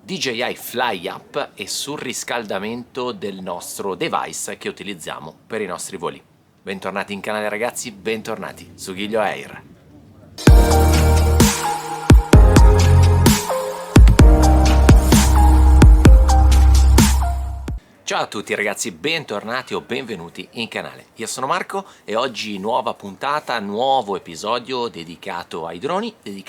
DJI Fly Up e surriscaldamento del nostro device che utilizziamo per i nostri voli. Bentornati in canale ragazzi, bentornati su Giglio Air. Ciao a tutti ragazzi, bentornati o benvenuti in canale. Io sono Marco e oggi nuova puntata, nuovo episodio dedicato ai droni di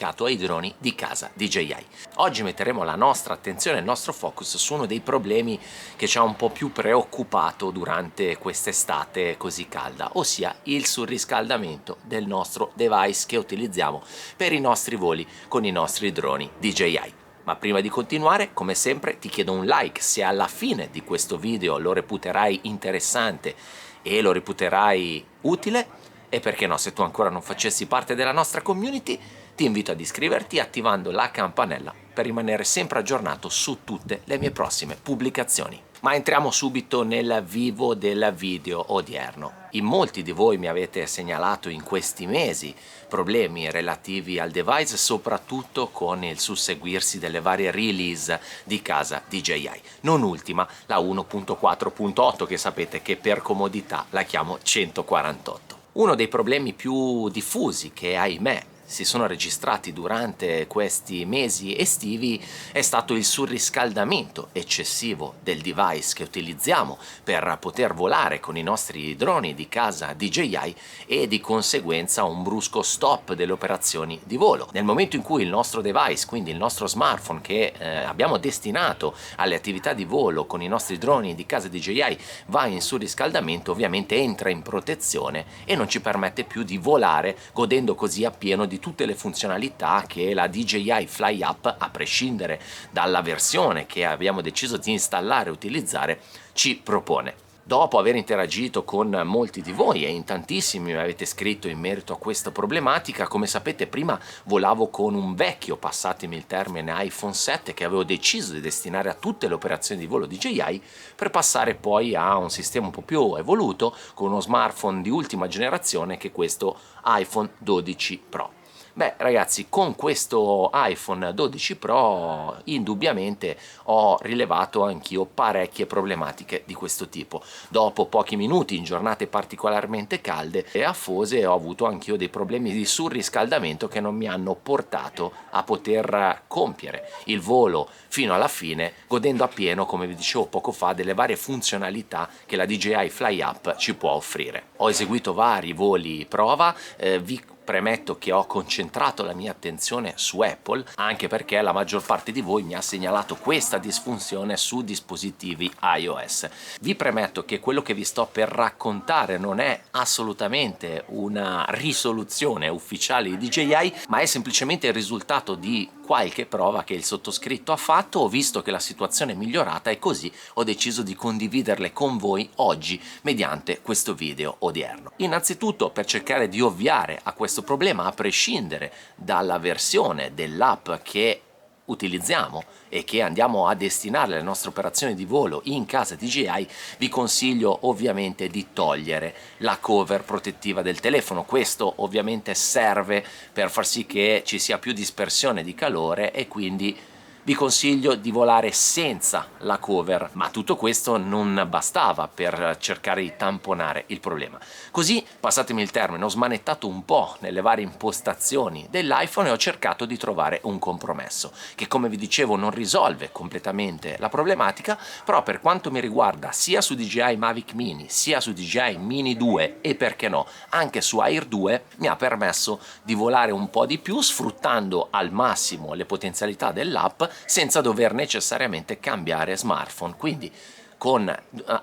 casa DJI. Oggi metteremo la nostra attenzione, il nostro focus su uno dei problemi che ci ha un po' più preoccupato durante quest'estate così calda, ossia il surriscaldamento del nostro device che utilizziamo per i nostri voli con i nostri droni DJI. Ma prima di continuare, come sempre, ti chiedo un like se alla fine di questo video lo reputerai interessante e lo reputerai utile, e perché no, se tu ancora non facessi parte della nostra community, ti invito ad iscriverti attivando la campanella per rimanere sempre aggiornato su tutte le mie prossime pubblicazioni. Ma entriamo subito nel vivo del video odierno. In molti di voi mi avete segnalato in questi mesi problemi relativi al device, soprattutto con il susseguirsi delle varie release di casa DJI. Non ultima la 1.4.8 che sapete che per comodità la chiamo 148. Uno dei problemi più diffusi che ahimè si sono registrati durante questi mesi estivi è stato il surriscaldamento eccessivo del device che utilizziamo per poter volare con i nostri droni di casa DJI e di conseguenza un brusco stop delle operazioni di volo. Nel momento in cui il nostro device, quindi il nostro smartphone che abbiamo destinato alle attività di volo con i nostri droni di casa DJI va in surriscaldamento, ovviamente entra in protezione e non ci permette più di volare, godendo così appieno di tutte le funzionalità che la DJI Fly Up, a prescindere dalla versione che abbiamo deciso di installare e utilizzare, ci propone. Dopo aver interagito con molti di voi e in tantissimi mi avete scritto in merito a questa problematica, come sapete prima volavo con un vecchio, passatemi il termine, iPhone 7 che avevo deciso di destinare a tutte le operazioni di volo DJI, per passare poi a un sistema un po' più evoluto con uno smartphone di ultima generazione che è questo iPhone 12 Pro. Beh ragazzi, con questo iPhone 12 Pro indubbiamente ho rilevato anch'io parecchie problematiche di questo tipo. Dopo pochi minuti in giornate particolarmente calde e afose ho avuto anch'io dei problemi di surriscaldamento che non mi hanno portato a poter compiere il volo fino alla fine, godendo appieno, come vi dicevo poco fa, delle varie funzionalità che la DJI Fly Up ci può offrire. Ho eseguito vari voli prova, vi premetto che ho concentrato la mia attenzione su Apple, anche perché la maggior parte di voi mi ha segnalato questa disfunzione su dispositivi iOS. Vi premetto che quello che vi sto per raccontare non è assolutamente una risoluzione ufficiale di DJI, ma è semplicemente il risultato di qualche prova che il sottoscritto ha fatto. Ho visto che la situazione è migliorata e così ho deciso di condividerle con voi oggi mediante questo video odierno. Innanzitutto, per cercare di ovviare a questo problema, a prescindere dalla versione dell'app che utilizziamo e che andiamo a destinare alle nostre operazioni di volo in casa DJI, vi consiglio ovviamente di togliere la cover protettiva del telefono. Questo ovviamente serve per far sì che ci sia più dispersione di calore e quindi vi consiglio di volare senza la cover, ma tutto questo non bastava per cercare di tamponare il problema. Così, passatemi il termine, ho smanettato un po' nelle varie impostazioni dell'iPhone e ho cercato di trovare un compromesso che, come vi dicevo, non risolve completamente la problematica, però per quanto mi riguarda sia su DJI Mavic Mini sia su DJI Mini 2 e perché no anche su Air 2 mi ha permesso di volare un po' di più, sfruttando al massimo le potenzialità dell'app senza dover necessariamente cambiare smartphone. Quindi con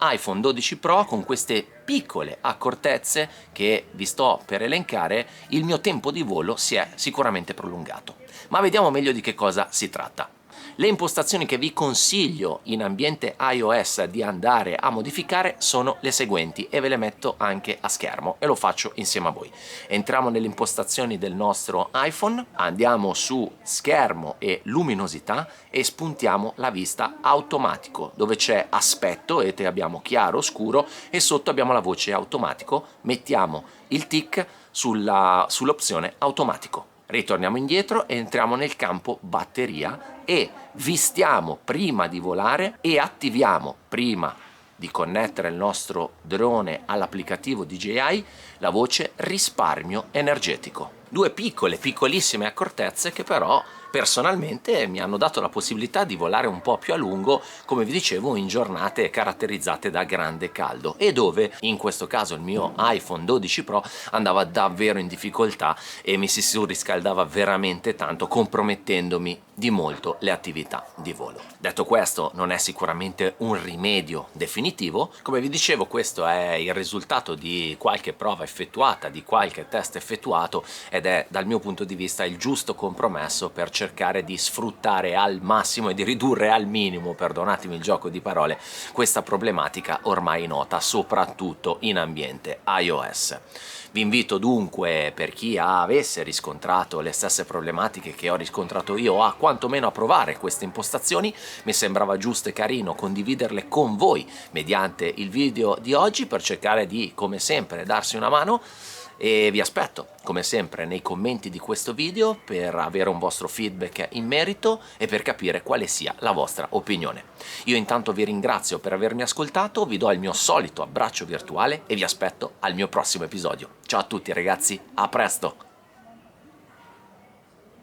iPhone 12 Pro, con queste piccole accortezze che vi sto per elencare, il mio tempo di volo si è sicuramente prolungato. Ma vediamo meglio di che cosa si tratta. Le impostazioni che vi consiglio in ambiente iOS di andare a modificare sono le seguenti e ve le metto anche a schermo e lo faccio insieme a voi. Entriamo nelle impostazioni del nostro iPhone, andiamo su schermo e luminosità e spuntiamo la vista automatico, dove c'è aspetto, vedete abbiamo chiaro, scuro e sotto abbiamo la voce automatico. Mettiamo il tick sull'opzione automatico. Ritorniamo indietro e entriamo nel campo batteria e vistiamo prima di volare e attiviamo prima di connettere il nostro drone all'applicativo DJI la voce risparmio energetico. Due piccolissime accortezze che però personalmente mi hanno dato la possibilità di volare un po' più a lungo, come vi dicevo, in giornate caratterizzate da grande caldo e dove in questo caso il mio iPhone 12 Pro andava davvero in difficoltà e mi si surriscaldava veramente tanto, compromettendomi di molto le attività di volo. Detto questo, non è sicuramente un rimedio definitivo, come vi dicevo questo è il risultato di qualche prova effettuata, di qualche test effettuato ed è dal mio punto di vista il giusto compromesso per cercare di sfruttare al massimo e di ridurre al minimo, perdonatemi il gioco di parole, questa problematica ormai nota soprattutto in ambiente iOS. Vi invito dunque, per chi avesse riscontrato le stesse problematiche che ho riscontrato io, a quantomeno a provare queste impostazioni. Mi sembrava giusto e carino condividerle con voi mediante il video di oggi per cercare di, come sempre, darsi una mano. E vi aspetto come sempre nei commenti di questo video per avere un vostro feedback in merito e per capire quale sia la vostra opinione. Io intanto vi ringrazio per avermi ascoltato, vi do il mio solito abbraccio virtuale e vi aspetto al mio prossimo episodio. Ciao a tutti ragazzi, a presto!